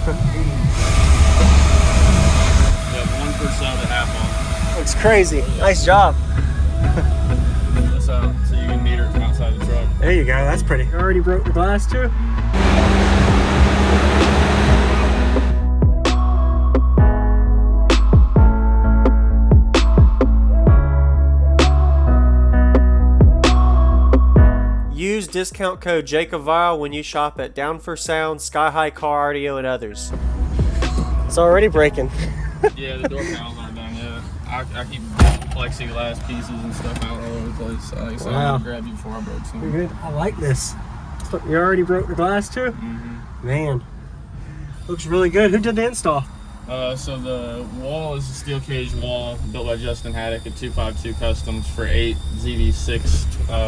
Yeah, 1% of half on. Looks crazy. Nice job. This out so you can meter it from outside the truck. There you go. That's pretty. You already broke the glass too? Use discount code JacobViral when you shop at Down for Sound, SkyHigh Car Audio, and others. It's already breaking. Yeah, the door panels aren't done yet. I keep plexiglass pieces and stuff out all over the place. So I had to grab you before I broke some. You're good. I like this. You already broke the glass too? Mm-hmm. Man, looks really good. Who did the install? So the wall is a steel cage wall built by Justin Haddock at 252 Customs for 8 ZV6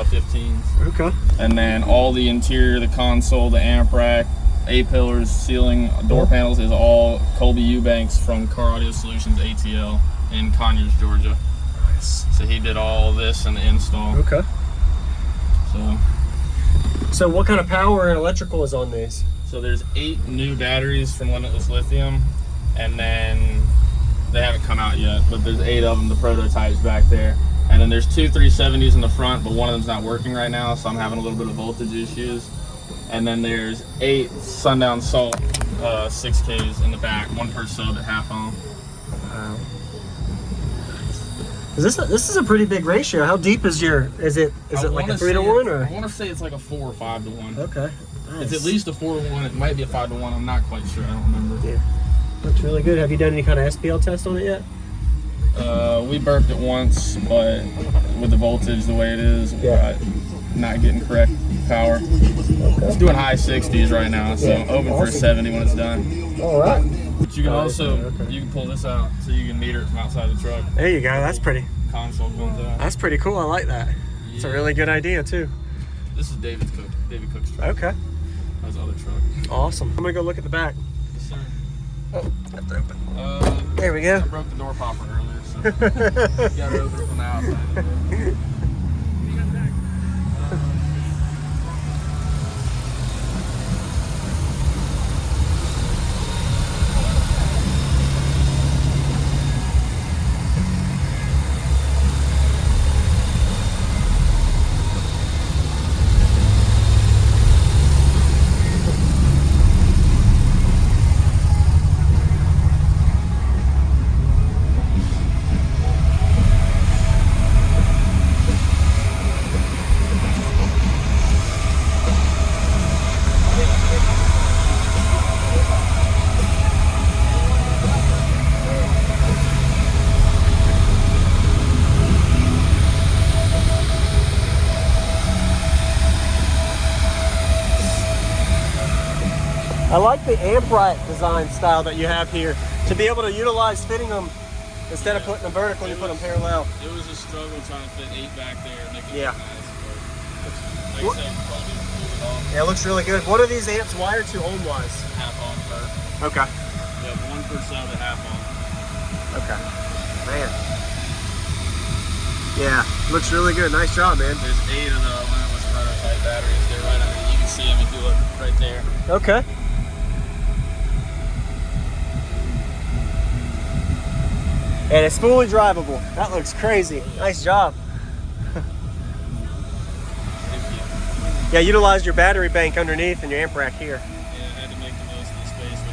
15s. Okay. And then all the interior, the console, the amp rack, A-pillars, ceiling, door panels is all Colby Eubanks from Car Audio Solutions ATL in Conyers, Georgia. Nice. So he did all this and the install. Okay. So what kind of power and electrical is on these? So there's 8 new batteries from Limitless Lithium, and then they haven't come out yet, but there's 8 of them, the prototypes back there. And then there's 2 370s in the front, but one of them's not working right now, so I'm having a little bit of voltage issues. And then there's 8 Sundown Salt 6Ks in the back, 1 per sub at half on. Wow. This is a pretty big ratio. How deep is your? Is it like a 3 to 1 or? I want to say it's like a 4 or 5 to 1. Okay. Nice. It's at least a 4 to 1. It might be a 5 to 1. I'm not quite sure. I don't remember. Yeah. Looks really good. Have you done any kind of SPL test on it yet? We burped it once, but with the voltage the way it is, not getting correct power. Okay. It's doing high 60s right now, so open for 70 when it's done. All right. But you can also you can pull this out so you can meter it from outside the truck. There you go. That's pretty. Console comes out. That's pretty cool. I like that. It's a really good idea too. This is David Cook's truck. Okay. That's the other truck. Awesome. I'm gonna go look at the back. Yes, sir. Oh, that's open. There we go. I broke the door popper earlier, so you gotta open it from the outside. I like the amp rack design style that you have here. To be able to utilize fitting them, instead of putting them vertical, you put them parallel. It was a struggle trying to fit 8 back there and make it Yeah. look nice. But like I said, probably move it off. Yeah, it looks really good. What are these amps wired to ohm-wise? Half on per. Okay. Yeah, 1% at half on. Okay. Man. Yeah, looks really good. Nice job, man. There's 8 of the Limitless prototype batteries. They're right under. You can see them if you look right there. Okay. And it's fully drivable. That looks crazy. Nice job. Yeah, utilize your battery bank underneath and your amp rack here. Yeah, I had to make the most of the space we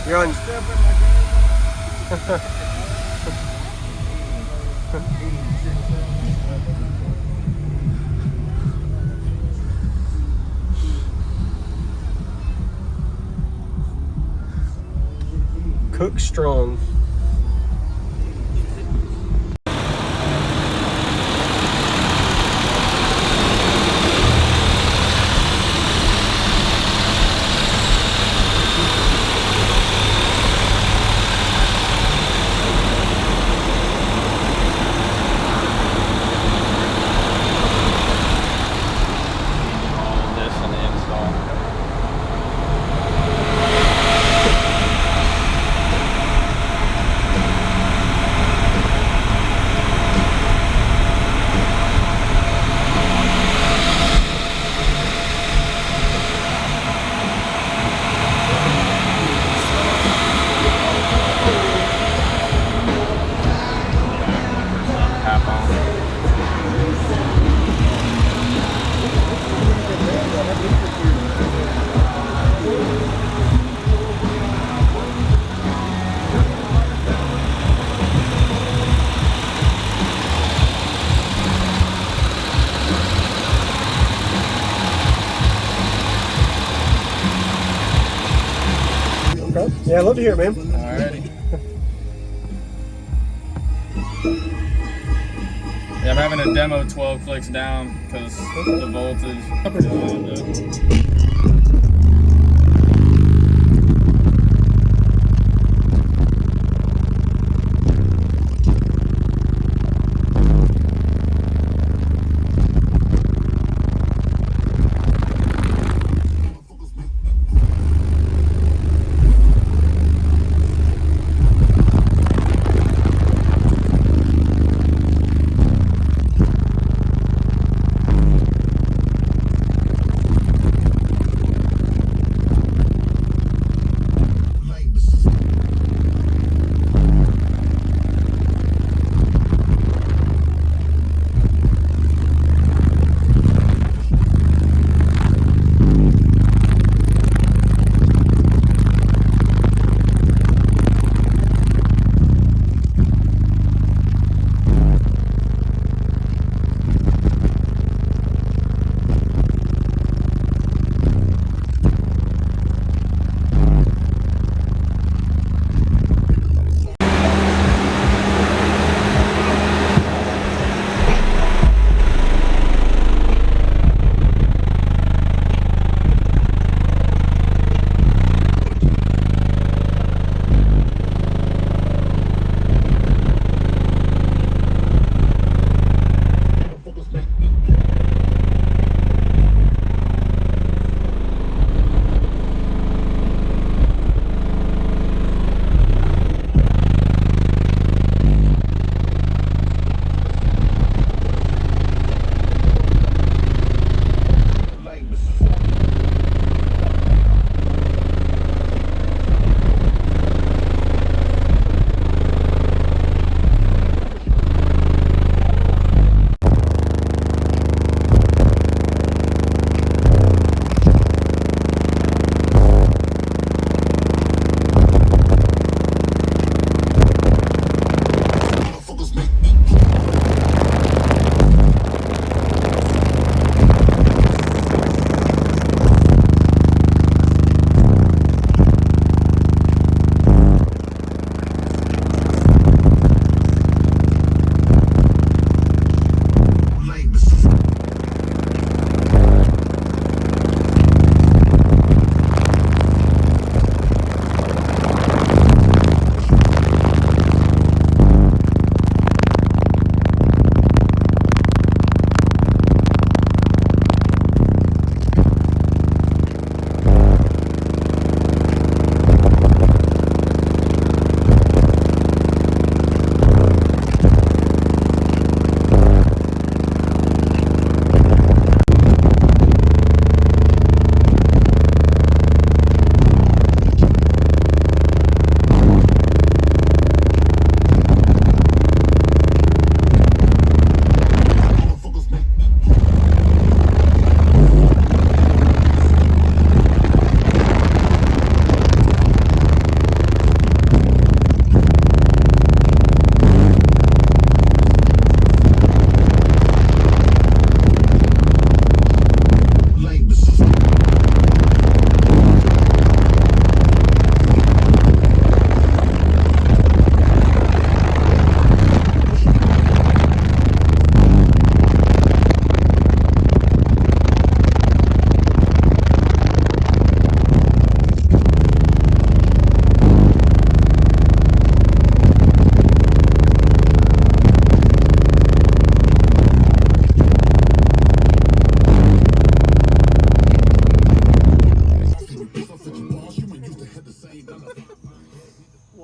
have. You're on. Cook strong. Okay. Yeah, I'd love to hear it, man. Alrighty. Yeah, I'm having a demo 12 clicks down because the voltage. Pretty loud, though.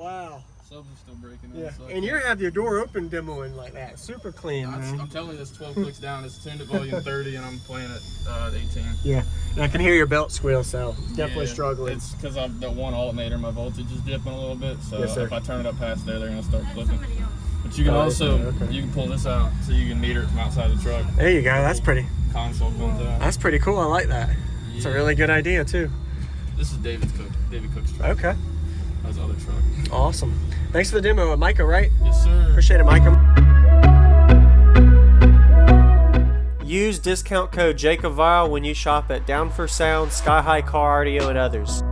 Wow. Subs are still breaking in. Yeah, So and you have your door open demoing like that. Super clean, man. I'm telling you, this 12 clicks down. It's tuned at volume 30, and I'm playing at 18. Yeah, and I can hear your belt squeal, so definitely Yeah, struggling. It's because I've got one alternator, my voltage is dipping a little bit, so Yes, sir. if I turn it up past there, they're going to start flipping. But you can also, okay. you can pull this out so you can meter it from outside the truck. There you go. That's pretty. Console comes out. That's pretty cool. I like that. It's a really good idea too. This is David Cook's truck. Okay. That's the other truck. Awesome. Thanks for the demo, Micah, right? Yes, sir. Appreciate it, Micah. Use discount code JacobViral when you shop at Down for Sound, SkyHigh Car Audio, and others.